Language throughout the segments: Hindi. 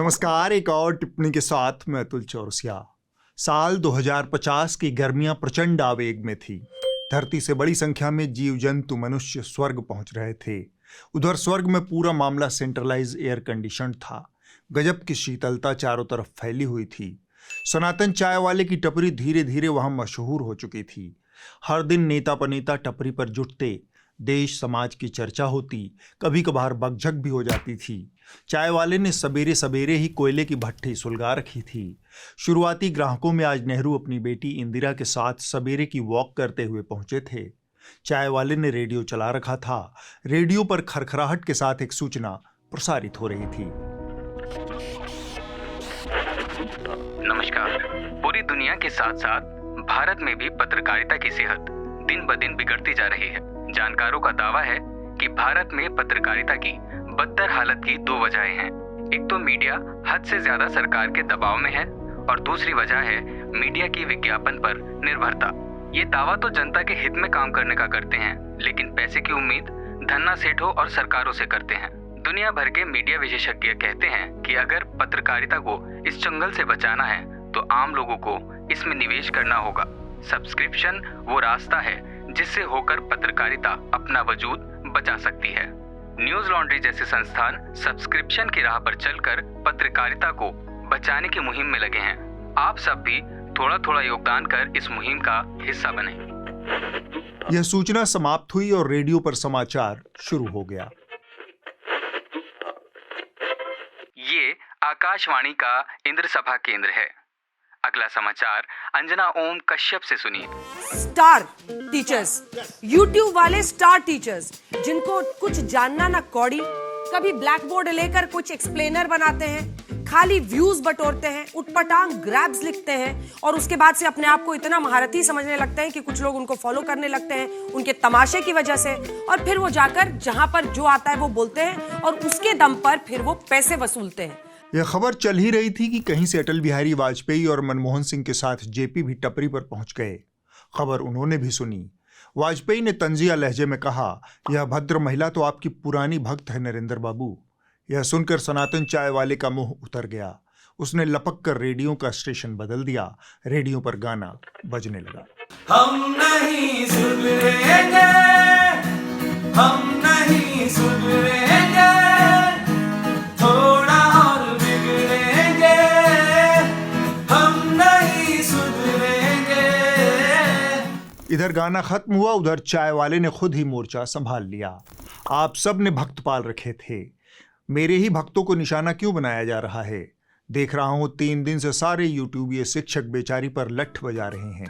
नमस्कार। एक और टिप्पणी के साथ मैं अतुल चौरसिया। साल 2050 की गर्मियां प्रचंड आवेग में थी। धरती से बड़ी संख्या में जीव जंतु मनुष्य स्वर्ग पहुंच रहे थे। उधर स्वर्ग में पूरा मामला सेंट्रलाइज एयर कंडीशन था। गजब की शीतलता चारों तरफ फैली हुई थी। सनातन चाय वाले की टपरी धीरे धीरे वहां मशहूर हो चुकी थी। हर दिन नेता पनेता टपरी पर जुटते, देश समाज की चर्चा होती, कभी कभार बकझक भी हो जाती थी। चाय वाले ने सवेरे सवेरे ही कोयले की भट्ठी सुलगा रखी थी। शुरुआती ग्राहकों में आज नेहरू अपनी बेटी इंदिरा के साथ सवेरे की वॉक करते हुए पहुंचे थे। चाय वाले ने रेडियो चला रखा था। रेडियो पर खरखराहट के साथ एक सूचना प्रसारित हो रही थी। नमस्कार। पूरी दुनिया के साथ साथ भारत में भी पत्रकारिता की सेहत दिन ब दिन बिगड़ती जा रही है। जानकारों का दावा है कि भारत में पत्रकारिता की बदतर हालत की दो वजहें हैं। एक तो मीडिया हद से ज्यादा सरकार के दबाव में है और दूसरी वजह है मीडिया की विज्ञापन पर निर्भरता। ये दावा तो जनता के हित में काम करने का करते हैं, लेकिन पैसे की उम्मीद धन्ना सेठों और सरकारों से करते हैं। दुनिया भर के मीडिया विशेषज्ञ कहते हैं कि अगर पत्रकारिता को इस जंगल से बचाना है तो आम लोगों को इसमें निवेश करना होगा। सब्सक्रिप्शन वो रास्ता है जिससे होकर पत्रकारिता अपना वजूद बचा सकती है। न्यूज लॉन्ड्री जैसे संस्थान सब्सक्रिप्शन की राह पर चलकर पत्रकारिता को बचाने की मुहिम में लगे हैं। आप सब भी थोड़ा थोड़ा योगदान कर इस मुहिम का हिस्सा बने। यह सूचना समाप्त हुई और रेडियो पर समाचार शुरू हो गया। ये आकाशवाणी का इंद्र सभा केंद्र है। अगला समाचार अंजना ओम कश्यप से सुनिए। स्टार टीचर्स, यूट्यूब वाले स्टार टीचर्स जिनको कुछ जानना ना कौड़ी, कभी ब्लैक बोर्ड लेकर कुछ एक्सप्लेनर बनाते हैं, खाली व्यूज बटोरते हैं, उटपटांग ग्रैब्स लिखते हैं और उसके बाद से अपने आप को इतना महारथी समझने लगते हैं कि कुछ लोग उनको फॉलो करने लगते हैं उनके तमाशे की वजह से, और फिर वो जाकर जहां पर जो आता है वो बोलते हैं और उसके दम पर फिर वो पैसे वसूलते हैं। यह खबर चल ही रही थी कि कहीं से अटल बिहारी वाजपेयी और मनमोहन सिंह के साथ जेपी भी टपरी पर पहुंच गए। खबर उन्होंने भी सुनी। वाजपेयी ने तंजिया लहजे में कहा, यह भद्र महिला तो आपकी पुरानी भक्त है नरेंद्र बाबू। यह सुनकर सनातन चाय वाले का मुंह उतर गया। उसने लपक कर रेडियो का स्टेशन बदल दिया। रेडियो पर गाना बजने लगा। हम नहीं सुधरेंगे, हम नहीं सुधरेंगे, थोड़ा और बिगड़ेंगे, हम नहीं सुधरेंगे। इधर गाना खत्म हुआ, उधर चाय वाले ने खुद ही मोर्चा संभाल लिया। आप सब ने भक्त पाल रखे थे। मेरे ही भक्तों को निशाना क्यों बनाया जा रहा है? देख रहा हूं 3 दिन से सारे यूट्यूब शिक्षक बेचारी पर लठ बजा रहे हैं।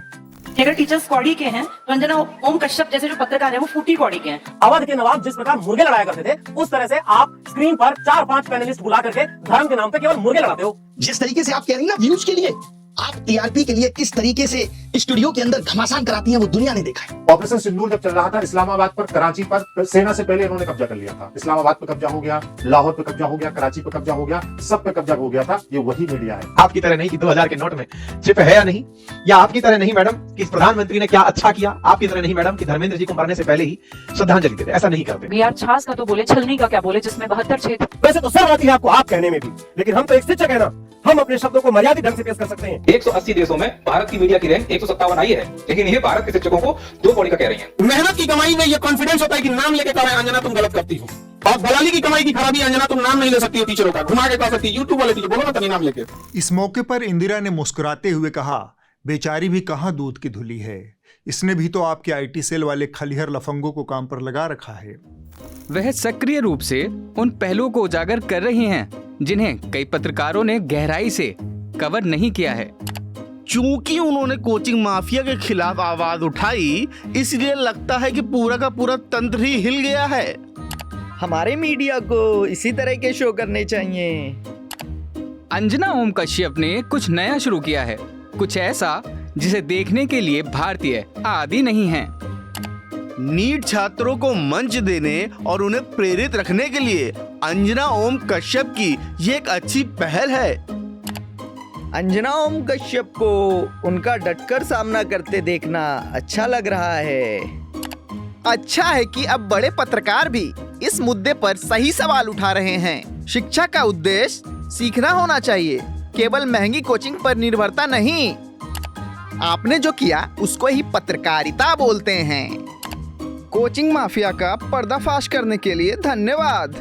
अगर टीचर्स कौड़ी के हैं तो अंजना ओम कश्यप जैसे जो पत्रकार हैं वो फूटी कौड़ी के हैं। अवध के नवाब जिस प्रकार मुर्गे लड़ाया करते थे, उस तरह से आप स्क्रीन पर 4-5 पैनलिस्ट बुला करके धर्म के नाम पे केवल मुर्गे लड़ाते हो। जिस तरीके से आप कह रही हैं ना, व्यूज के लिए, आप टीआरपी के लिए किस तरीके से स्टूडियो के अंदर घमासान कराती हैं वो दुनिया ने देखा है। ऑपरेशन सिंदूर जब चल रहा था, इस्लामाबाद पर, कराची पर सेना से पहले इन्होंने कब्जा कर लिया था। इस्लामाबाद पे कब्जा हो गया, लाहौर पे कब्जा हो गया, कराची पे कब्जा हो गया, सब पे कब्जा हो गया था। ये वही मीडिया है। आपकी तरह नहीं कि 2000 के नोट में चिप है या नहीं, या आपकी तरह नहीं मैडम कि प्रधानमंत्री ने क्या अच्छा किया, आपकी तरह नहीं मैडम कि धर्मेंद्र जी को मरने से पहले ही श्रद्धांजलि देते। ऐसा नहीं करते। यार छाछ का तो बोले, छलनी का क्या बोले, जिसमें 72 छेद। वैसे तो सब आती है आपको आप कहने में भी, लेकिन हम तो एक शिक्षक है ना, हम अपने शब्दों को मर्यादित ढंग से पेश कर सकते हैं। 180 देशों में भारत की मीडिया की रैंक 157 आई है, लेकिन ये भारत के शिक्षकों को 2 कौड़ी का कह रही है। मेहनत की कमाई में ये कॉन्फिडेंस होता है कि नाम लेके कह रहे हैं अंजना तुम गलत करती हो, और दलाली की कमाई की खराबी अंजना तुम नाम नहीं ले सकती हो टीचरों का, घुमा के कह सकती है। यूट्यूब वाले टीचर बोलो ना तभी नाम लेके। इस मौके पर इंदिरा ने मुस्कुराते हुए कहा, बेचारी भी कहां दूध की धुली है, इसने भी तो आपके आईटी सेल वाले खलिहर लफंगों को काम पर लगा रखा है। वह सक्रिय रूप से उन पहलुओं को उजागर कर रही हैं जिन्हें कई पत्रकारों ने गहराई से कवर नहीं किया है। चूंकि उन्होंने कोचिंग माफिया के खिलाफ आवाज उठाई, इसलिए लगता है कि पूरा का पूरा तंत्र ही हिल गया है। हमारे मीडिया को इसी तरह के शो करने चाहिए। अंजना ओम कश्यप ने कुछ नया शुरू किया है, कुछ ऐसा जिसे देखने के लिए भारतीय आदि नहीं हैं। नीट छात्रों को मंच देने और उन्हें प्रेरित रखने के लिए अंजना ओम कश्यप की ये एक अच्छी पहल है। अंजना ओम कश्यप को उनका डटकर सामना करते देखना अच्छा लग रहा है। अच्छा है कि अब बड़े पत्रकार भी इस मुद्दे पर सही सवाल उठा रहे हैं। शिक्षा का उद्देश्य सीखना होना चाहिए, केवल महंगी कोचिंग पर निर्भरता नहीं। आपने जो किया उसको ही पत्रकारिता बोलते हैं। कोचिंग माफिया का पर्दाफाश करने के लिए धन्यवाद।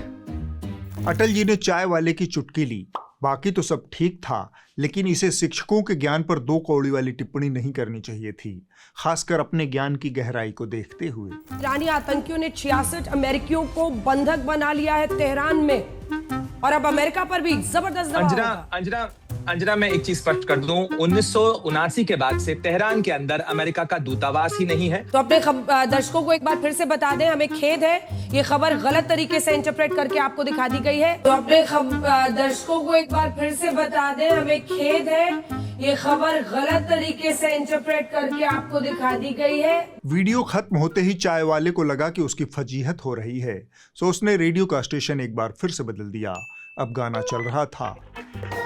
अटल जी ने चाय वाले की चुटकी ली। बाकी तो सब ठीक था, लेकिन इसे शिक्षकों के ज्ञान पर 2 कौड़ी वाली टिप्पणी नहीं करनी चाहिए थी, खासकर अपने ज्ञान की गहराई को देखते हुए। ईरानी आतंकियों ने 66 अमेरिकियों को बंधक बना लिया है तेहरान में, और अब अमेरिका पर भी जबरदस्त दबाव होगा। अंजना मैं एक चीज स्पष्ट कर दूं, 1979 के बाद से तेहरान के अंदर अमेरिका का दूतावास ही नहीं है। तो अपने दर्शकों को एक बार फिर से बता दें, हमें खेद है ये खबर गलत तरीके से इंटरप्रेट करके आपको दिखा दी गई है। तो अपने दर्शकों को एक बार फिर से बता दें, हमें खेद है ये खबर गलत तरीके से इंटरप्रेट करके आपको दिखा दी गई है। वीडियो खत्म होते ही चाय वाले को लगा कि उसकी फजीहत हो रही है, सो उसने रेडियो का स्टेशन एक बार फिर से बदल दिया। अब गाना चल रहा था।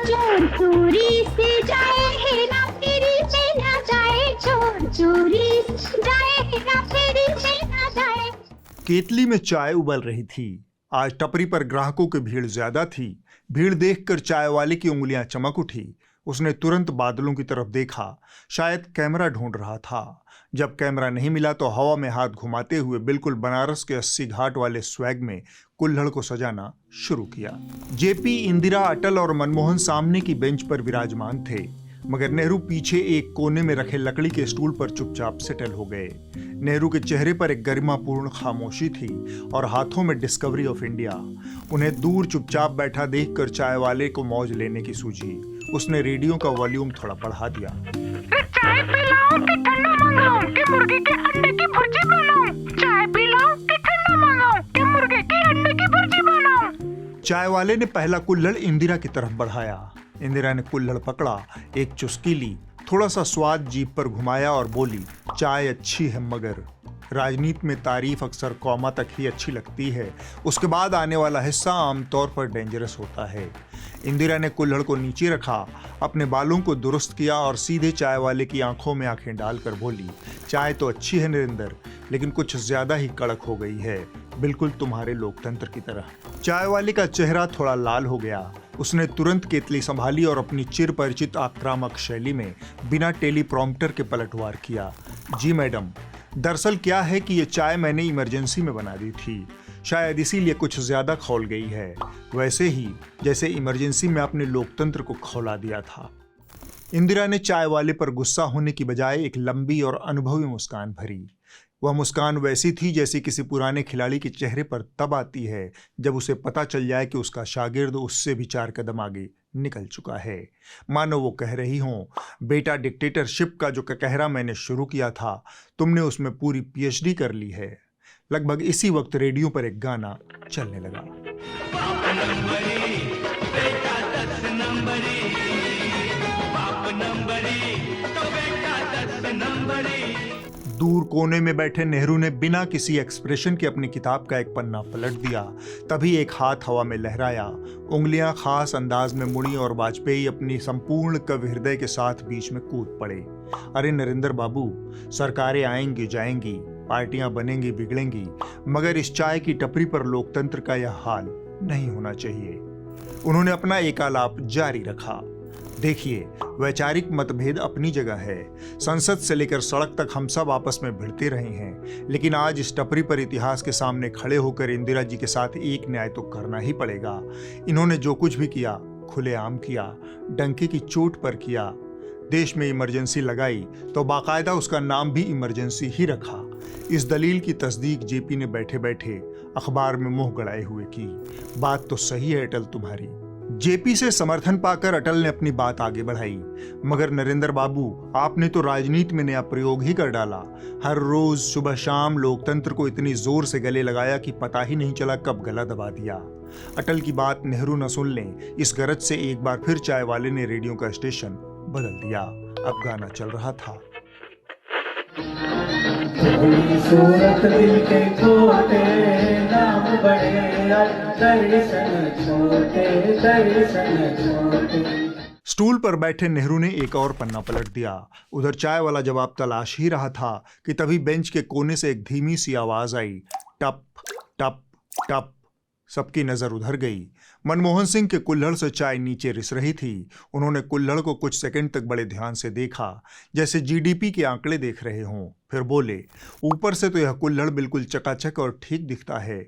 चोर चोरी से जाए हेरा फेरी से ना जाए, चोर चोरी जाए हेरा फेरी से ना जाए। केतली में चाय उबल रही थी। आज टपरी पर ग्राहकों की भीड़ ज्यादा थी। भीड़ देखकर चाय वाले की उंगलियां चमक उठी। उसने तुरंत बादलों की तरफ देखा, शायद कैमरा ढूंढ रहा था। जब कैमरा नहीं मिला तो हवा में हाथ घुमाते हुए बिल्कुल बनारस के 80 घाट वाले स्वैग में कुल्हड़ को सजाना शुरू किया। जेपी, इंदिरा, अटल और मनमोहन सामने की बेंच पर विराजमान थे, मगर नेहरू पीछे एक कोने में रखे लकड़ी के स्टूल पर चुपचाप सेटल हो गए। नेहरू के चेहरे पर एक गरिमापूर्ण खामोशी थी और हाथों में डिस्कवरी ऑफ इंडिया। उन्हें दूर चुपचाप बैठा देखकर चाय वाले को मौज लेने की सूझी। उसने रेडियो का वॉल्यूम थोड़ा बढ़ा दिया। चाय पिलाओ कि ठंडा मंगाऊं कि मुर्गे के अंडे की भुर्जी बनाऊं? चाय पिलाओ कि ठंडा मंगाऊं कि मुर्गे के अंडे की भुर्जी बनाऊं? चाय वाले ने पहला कुल्हड़ इंदिरा की तरफ बढ़ाया। इंदिरा ने कुल्हड़ पकड़ा, एक चुस्की ली, थोड़ा सा स्वाद जीभ पर घुमाया और बोली, चाय अच्छी है मगर राजनीति में तारीफ अक्सर कौमा तक ही अच्छी लगती है, उसके बाद आने वाला हिस्सा आमतौर पर डेंजरस होता है। इंदिरा ने कुल्हड़ को नीचे रखा, अपने बालों को दुरुस्त किया और सीधे चाय वाले की आंखों में आंखें डालकर बोली, चाय तो अच्छी है नरेंद्र, लेकिन कुछ ज्यादा ही कड़क हो गई है, बिल्कुल तुम्हारे लोकतंत्र की तरह। चाय वाले का चेहरा थोड़ा लाल हो गया। उसने तुरंत केतली संभाली और अपनी चिर परिचित आक्रामक शैली में बिना टेलीप्रॉम्प्टर के पलटवार किया। जी मैडम, दरअसल क्या है कि ये चाय मैंने इमरजेंसी में बना दी थी, शायद इसीलिए कुछ ज्यादा खौल गई है, वैसे ही जैसे इमरजेंसी में अपने लोकतंत्र को खौला दिया था। इंदिरा ने चाय वाले पर गुस्सा होने की बजाय एक लंबी और अनुभवी मुस्कान भरी। वह मुस्कान वैसी थी जैसी किसी पुराने खिलाड़ी के चेहरे पर तब आती है जब उसे पता चल जाए कि उसका शागिर्द उससे भी 4 कदम आगे निकल चुका है। मानो वो कह रही हों, बेटा डिक्टेटरशिप का जो कहरा मैंने शुरू किया था, तुमने उसमें पूरी PhD कर ली है। लगभग इसी वक्त रेडियो पर एक गाना चलने लगा। दूर कोने में बैठे नेहरू ने बिना किसी एक्सप्रेशन के अपनी किताब का एक पन्ना पलट दिया। तभी एक हाथ हवा में लहराया, उंगलियां खास अंदाज में मुड़ी और वाजपेयी अपनी संपूर्ण कवि हृदय के साथ बीच में कूद पड़े। अरे नरेंद्र बाबू, सरकारें आएंगी जाएंगी, पार्टियां बनेंगी बिगड़ेंगी, मगर इस चाय की टपरी पर लोकतंत्र का यह हाल नहीं होना चाहिए। उन्होंने अपना एकालाप जारी रखा। देखिए, वैचारिक मतभेद अपनी जगह है, संसद से लेकर सड़क तक हम सब आपस में भिड़ते रहे हैं, लेकिन आज इस टपरी पर इतिहास के सामने खड़े होकर इंदिरा जी के साथ एक न्याय तो करना ही पड़ेगा। इन्होंने जो कुछ भी किया खुलेआम किया, डंके की चोट पर किया। देश में इमरजेंसी लगाई तो बाकायदा उसका नाम भी इमरजेंसी ही रखा। इस दलील की तस्दीक जेपी ने बैठे बैठे अखबार में मुंह गड़ाए हुए की। बात तो सही है अटल तुम्हारी। जेपी से समर्थन पाकर अटल ने अपनी बात आगे बढ़ाई, मगर नरेंद्र बाबू, आपने तो राजनीति में नया प्रयोग ही कर डाला। हर रोज सुबह शाम लोकतंत्र को इतनी जोर से गले लगाया कि पता ही नहीं चला कब गला दबा दिया। अटल की बात नेहरू न सुन लें, इस गरज से एक बार फिर चाय वाले ने रेडियो का स्टेशन बदल दिया। अब गाना चल रहा था। सूरत दिल के खोटे, नाम बड़े दर्शन छोटे, दर्शन छोटे। स्टूल पर बैठे नेहरू ने एक और पन्ना पलट दिया। उधर चाय वाला जवाब तलाश ही रहा था कि तभी बेंच के कोने से एक धीमी सी आवाज आई, टप टप टप। सबकी नजर उधर गई। मनमोहन सिंह के कुल्हड़ से चाय नीचे रिस रही थी। उन्होंने कुल्हड़ को कुछ सेकंड तक बड़े ध्यान से देखा, जैसे जीडीपी के आंकड़े देख रहे हों। फिर बोले, ऊपर से तो यह कुल्हड़ बिल्कुल चकाचक और ठीक दिखता है।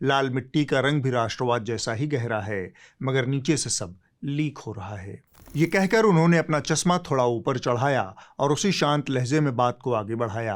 लाल मिट्टी का रंग भी राष्ट्रवाद जैसा ही गहरा है, मगर नीचे से सब लीक हो रहा है। ये कहकर उन्होंने अपना चश्मा थोड़ा ऊपर चढ़ाया और उसी शांत लहजे में बात को आगे बढ़ाया।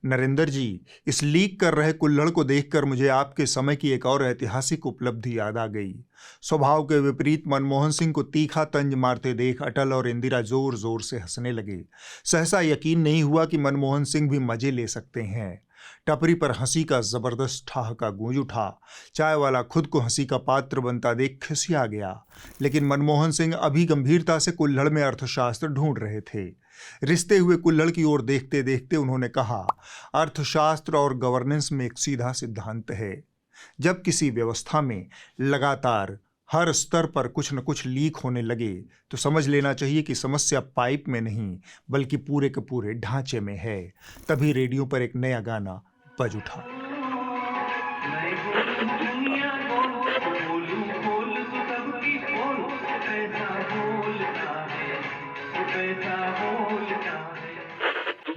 नरेंद्र जी, इस लीक कर रहे कुल्हड़ को देखकर मुझे आपके समय की एक और ऐतिहासिक उपलब्धि याद आ गई। स्वभाव के विपरीत मनमोहन सिंह को तीखा तंज मारते देख अटल और इंदिरा जोर जोर से हंसने लगे। सहसा यकीन नहीं हुआ कि मनमोहन सिंह भी मजे ले सकते हैं। टपरी पर हंसी का जबरदस्त ठहाका गूंज उठा। चाय वाला खुद को हंसी का पात्र बनता देख खिसिया गया, लेकिन मनमोहन सिंह अभी गंभीरता से कुल्हड़ में अर्थशास्त्र ढूंढ रहे थे। रिश्ते हुए कुल्हड़ की ओर देखते देखते उन्होंने कहा, अर्थशास्त्र और गवर्नेंस में एक सीधा सिद्धांत है, जब किसी व्यवस्था में लगातार हर स्तर पर कुछ न कुछ लीक होने लगे तो समझ लेना चाहिए कि समस्या पाइप में नहीं बल्कि पूरे के पूरे ढांचे में है। तभी रेडियो पर एक नया गाना बज उठा।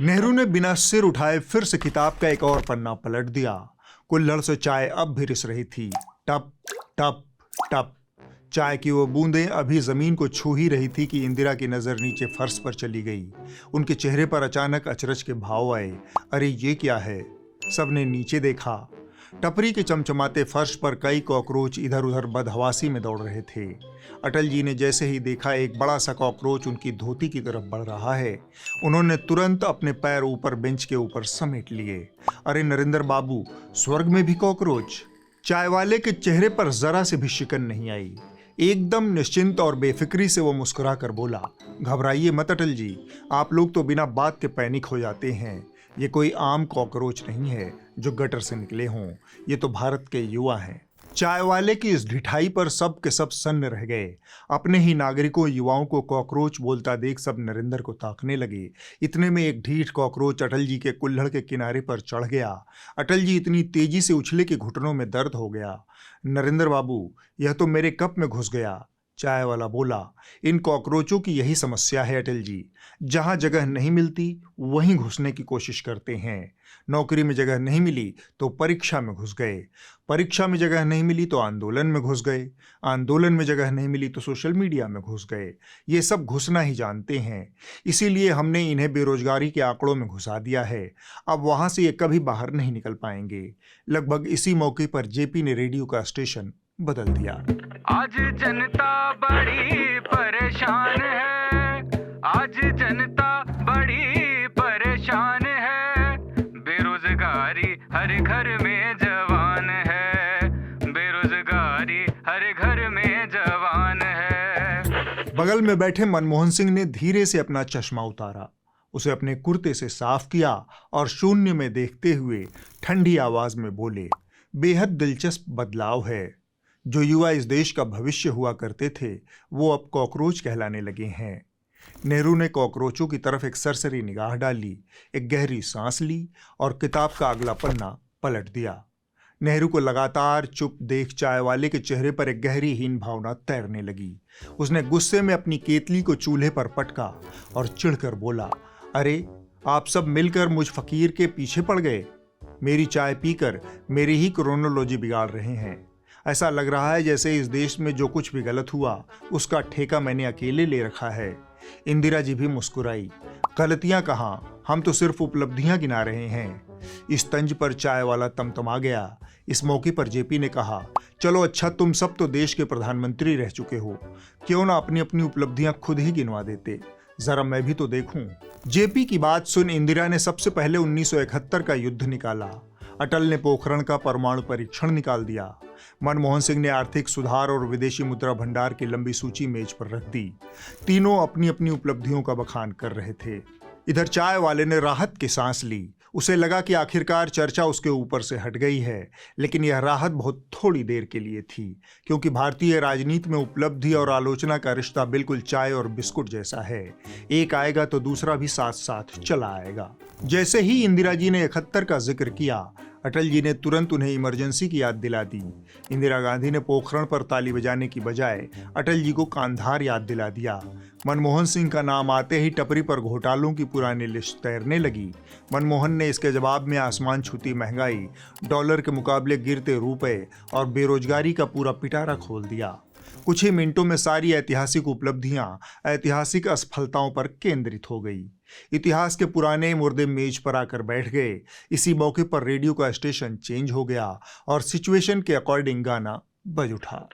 नेहरू ने बिना सिर उठाए फिर से किताब का एक और पन्ना पलट दिया। कुल्हड़ से चाय अब भी रिस रही थी। टप टप टप। चाय की वो बूंदें अभी जमीन को छू ही रही थी कि इंदिरा की नजर नीचे फर्श पर चली गई। उनके चेहरे पर अचानक अचरज के भाव आए। अरे ये क्या है? सबने नीचे देखा। टपरी के चमचमाते फर्श पर कई कॉकरोच इधर उधर बदहवासी में दौड़ रहे थे। अटल जी ने जैसे ही देखा एक बड़ा सा कॉकरोच उनकी धोती की तरफ बढ़ रहा है, उन्होंने तुरंत अपने पैर ऊपर बेंच के ऊपर समेट लिए। अरे नरेंद्र बाबू, स्वर्ग में भी कॉकरोच? चाय वाले के चेहरे पर जरा से भी शिकन नहीं आई। एकदम निश्चिंत और बेफिक्री से वो मुस्कुरा कर बोला, घबराइए मत अटल जी, आप लोग तो बिना बात के पैनिक हो जाते हैं। ये कोई आम कॉकरोच नहीं है जो गटर से निकले हों, ये तो भारत के युवा हैं। चाय वाले की इस ढिठाई पर सब के सब सन्न रह गए। अपने ही नागरिकों युवाओं को कॉकरोच बोलता देख सब नरेंद्र को ताकने लगे। इतने में एक ढीठ कॉकरोच अटल जी के कुल्हड़ के किनारे पर चढ़ गया। अटल जी इतनी तेजी से उछले कि घुटनों में दर्द हो गया। नरेंद्र बाबू, यह तो मेरे कप में घुस गया। चाय वाला बोला, इन कॉकरोचों की यही समस्या है अटल जी, जहां जगह नहीं मिलती वहीं घुसने की कोशिश करते हैं। नौकरी में जगह नहीं मिली तो परीक्षा में घुस गए, परीक्षा में जगह नहीं मिली तो आंदोलन में घुस गए, आंदोलन में जगह नहीं मिली तो सोशल मीडिया में घुस गए। ये सब घुसना ही जानते हैं, इसीलिए हमने इन्हें बेरोजगारी के आंकड़ों में घुसा दिया है। अब वहां से ये कभी बाहर नहीं निकल पाएंगे। लगभग इसी मौके पर जेपी ने रेडियो का स्टेशन बदल दिया। आज जनता बड़ी परेशान है, आज जनता बड़ी परेशान है, बेरोजगारी हर घर में जवान है, बेरोजगारी हर घर में जवान है। बगल में बैठे मनमोहन सिंह ने धीरे से अपना चश्मा उतारा, उसे अपने कुर्ते से साफ किया और शून्य में देखते हुए ठंडी आवाज में बोले, बेहद दिलचस्प बदलाव है। जो युवा इस देश का भविष्य हुआ करते थे वो अब कॉकरोच कहलाने लगे हैं। नेहरू ने कॉकरोचों की तरफ एक सरसरी निगाह डाली, एक गहरी सांस ली और किताब का अगला पन्ना पलट दिया। नेहरू को लगातार चुप देख चाय वाले के चेहरे पर एक गहरी हीन भावना तैरने लगी। उसने गुस्से में अपनी केतली को चूल्हे पर पटका और चिढ़कर बोला, अरे आप सब मिलकर मुझ फकीर के पीछे पड़ गए। मेरी चाय पीकर मेरी ही क्रोनोलॉजी बिगाड़ रहे हैं। ऐसा लग रहा है जैसे इस देश में जो कुछ भी गलत हुआ उसका ठेका मैंने अकेले ले रखा है। इंदिरा जी भी मुस्कुराई, गलतियां कहाँ, हम तो सिर्फ उपलब्धियां गिना रहे हैं। इस तंज पर चाय वाला तमतमा गया। इस मौके पर जेपी ने कहा, चलो अच्छा, तुम सब तो देश के प्रधानमंत्री रह चुके हो, क्यों ना अपनी अपनी उपलब्धियां खुद ही गिनवा देते, जरा मैं भी तो देखूं। जेपी की बात सुन इंदिरा ने सबसे पहले 1971 का युद्ध निकाला। अटल ने पोखरण का परमाणु परीक्षण निकाल दिया। मनमोहन सिंह ने आर्थिक सुधार और विदेशी मुद्रा भंडार की लंबी सूची मेज पर रख दी। तीनों अपनी अपनी उपलब्धियों का बखान कर रहे थे। इधर चाय वाले ने राहत की सांस ली। उसे लगा कि आखिरकार चर्चा उसके ऊपर से हट गई है, लेकिन यह राहत बहुत थोड़ी देर के लिए थी, क्योंकि भारतीय राजनीति में उपलब्धि और आलोचना का रिश्ता बिल्कुल चाय और बिस्कुट जैसा है। एक आएगा तो दूसरा भी साथ साथ चला आएगा। जैसे ही इंदिरा जी ने 71 का जिक्र किया, अटल जी ने तुरंत उन्हें इमरजेंसी की याद दिला दी। इंदिरा गांधी ने पोखरण पर ताली बजाने की बजाय अटल जी को कांधार याद दिला दिया। मनमोहन सिंह का नाम आते ही टपरी पर घोटालों की पुरानी लिस्ट तैरने लगी। मनमोहन ने इसके जवाब में आसमान छूती महंगाई, डॉलर के मुकाबले गिरते रुपए और बेरोजगारी का पूरा पिटारा खोल दिया। कुछ ही मिनटों में सारी ऐतिहासिक उपलब्धियां ऐतिहासिक असफलताओं पर केंद्रित हो गई। इतिहास के पुराने मुर्दे मेज पर आकर बैठ गए। इसी मौके पर रेडियो का स्टेशन चेंज हो गया और सिचुएशन के अकॉर्डिंग गाना बज उठा।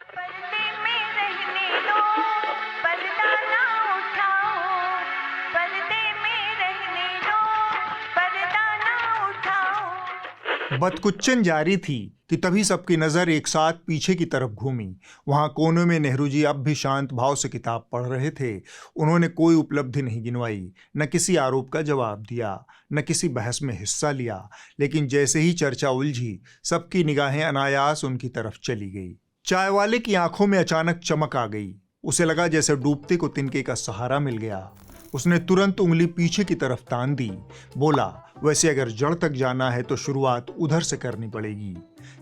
बदकुच्चन जारी थी कि तभी सबकी नजर एक साथ पीछे की तरफ घूमी। वहां कोने में नेहरू जी अब भी शांत भाव से किताब पढ़ रहे थे। उन्होंने कोई उपलब्धि नहीं गिनवाई, न किसी आरोप का जवाब दिया, न किसी बहस में हिस्सा लिया। लेकिन जैसे ही चर्चा उलझी, सबकी निगाहें अनायास उनकी तरफ चली गई। चाय वाले की आंखों में अचानक चमक आ गई। उसे लगा जैसे डूबते को तिनके का सहारा मिल गया। उसने तुरंत उंगली पीछे की तरफ तान दी। बोला, वैसे अगर जड़ तक जाना है तो शुरुआत उधर से करनी पड़ेगी।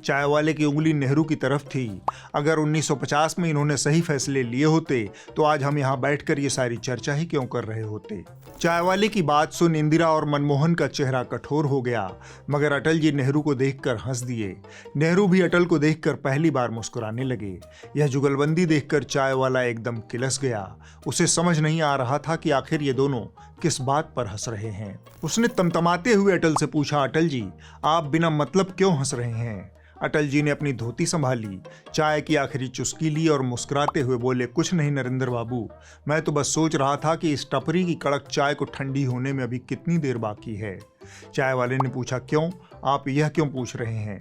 चाय वाले की उंगली नेहरू की तरफ थी। अगर 1950 में इन्होंने सही फैसले लिए होते तो आज हम यहाँ बैठकर ये सारी चर्चा ही क्यों कर रहे होते। चाय वाले की बात सुन इंदिरा और मनमोहन का चेहरा कठोर हो गया, मगर अटल जी नेहरू को देखकर हंस दिए। नेहरू भी अटल को देखकर पहली बार मुस्कुराने लगे। यह जुगलबंदी देखकर चाय वाला एकदम किलस गया। उसे समझ नहीं आ रहा था कि आखिर ये दोनों किस बात पर हंस रहे हैं। उसने तमतमाते हुए अटल से पूछा, अटल जी, आप बिना मतलब क्यों हंस रहे हैं? अटल जी ने अपनी धोती संभाली, चाय की आखिरी चुस्की ली और मुस्कुराते हुए बोले, कुछ नहीं नरेंद्र बाबू, मैं तो बस सोच रहा था कि इस टपरी की कड़क चाय को ठंडी होने में अभी कितनी देर बाकी है। चाय वाले ने पूछा, क्यों? आप यह क्यों पूछ रहे हैं?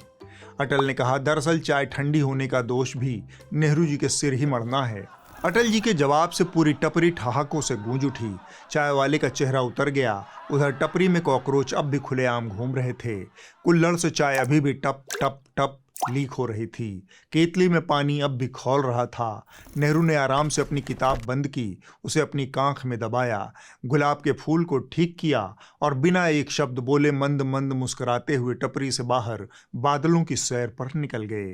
अटल ने कहा, दरअसल चाय ठंडी होने का दोष भी नेहरू जी के सिर ही मढ़ना है। अटल जी के जवाब से पूरी टपरी ठहाकों से गूंज उठी। चाय वाले का चेहरा उतर गया। उधर टपरी में कॉकरोच अब भी खुलेआम घूम रहे थे। कुल्हड़ से चाय अभी भी टप टप टप लीक हो रही थी। केतली में पानी अब भी खौल रहा था। नेहरू ने आराम से अपनी किताब बंद की, उसे अपनी कांख में दबाया, गुलाब के फूल को ठीक किया और बिना एक शब्द बोले मंद मंद मुस्कुराते हुए टपरी से बाहर बादलों की सैर पर निकल गए।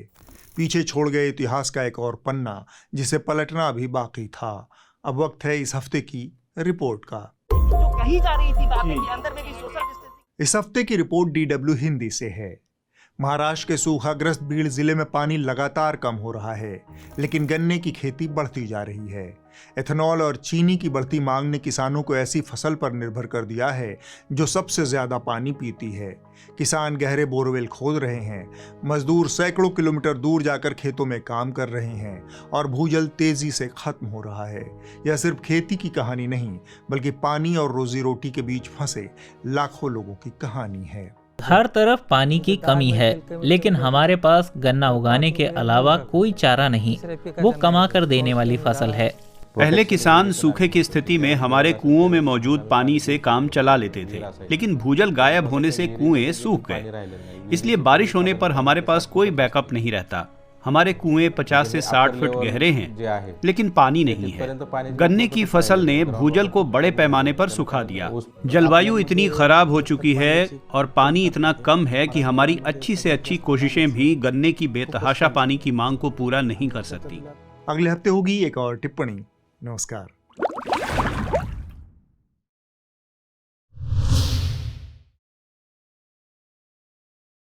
पीछे छोड़ गए इतिहास का एक और पन्ना, जिसे पलटना अभी बाकी था। अब वक्त है इस हफ्ते की रिपोर्ट का। जो कही जा रही थी बातें कि अंदर में भी सोशल डिस्टेंसिंग। इस हफ्ते की रिपोर्ट DW हिंदी से है। महाराष्ट्र के सूखाग्रस्त बीड़ जिले में पानी लगातार कम हो रहा है, लेकिन गन्ने की खेती बढ़ती जा रही है। एथेनॉल और चीनी की बढ़ती मांग ने किसानों को ऐसी फसल पर निर्भर कर दिया है जो सबसे ज्यादा पानी पीती है। किसान गहरे बोरवेल खोद रहे हैं, मजदूर सैकड़ों किलोमीटर दूर जाकर खेतों में काम कर रहे हैं और भूजल तेजी से खत्म हो रहा है। यह सिर्फ खेती की कहानी नहीं, बल्कि पानी और रोजी रोटी के बीच फंसे लाखों लोगों की कहानी है। हर तरफ पानी की कमी है, लेकिन हमारे पास गन्ना उगाने के अलावा कोई चारा नहीं। वो कमा कर देने वाली फसल है। पहले किसान सूखे की स्थिति में हमारे कुओं में मौजूद पानी से काम चला लेते थे, लेकिन भूजल गायब होने से कुएं सूख गए। इसलिए बारिश होने पर हमारे पास कोई बैकअप नहीं रहता। हमारे कुएं 50 से 60 फीट गहरे हैं, लेकिन पानी नहीं है। गन्ने की फसल ने भूजल को बड़े पैमाने पर सुखा दिया। जलवायु इतनी खराब हो चुकी है और पानी इतना कम है कि हमारी अच्छी से अच्छी कोशिशें भी गन्ने की बेतहाशा पानी की मांग को पूरा नहीं कर सकती। अगले हफ्ते होगी एक और टिप्पणी। नमस्कार।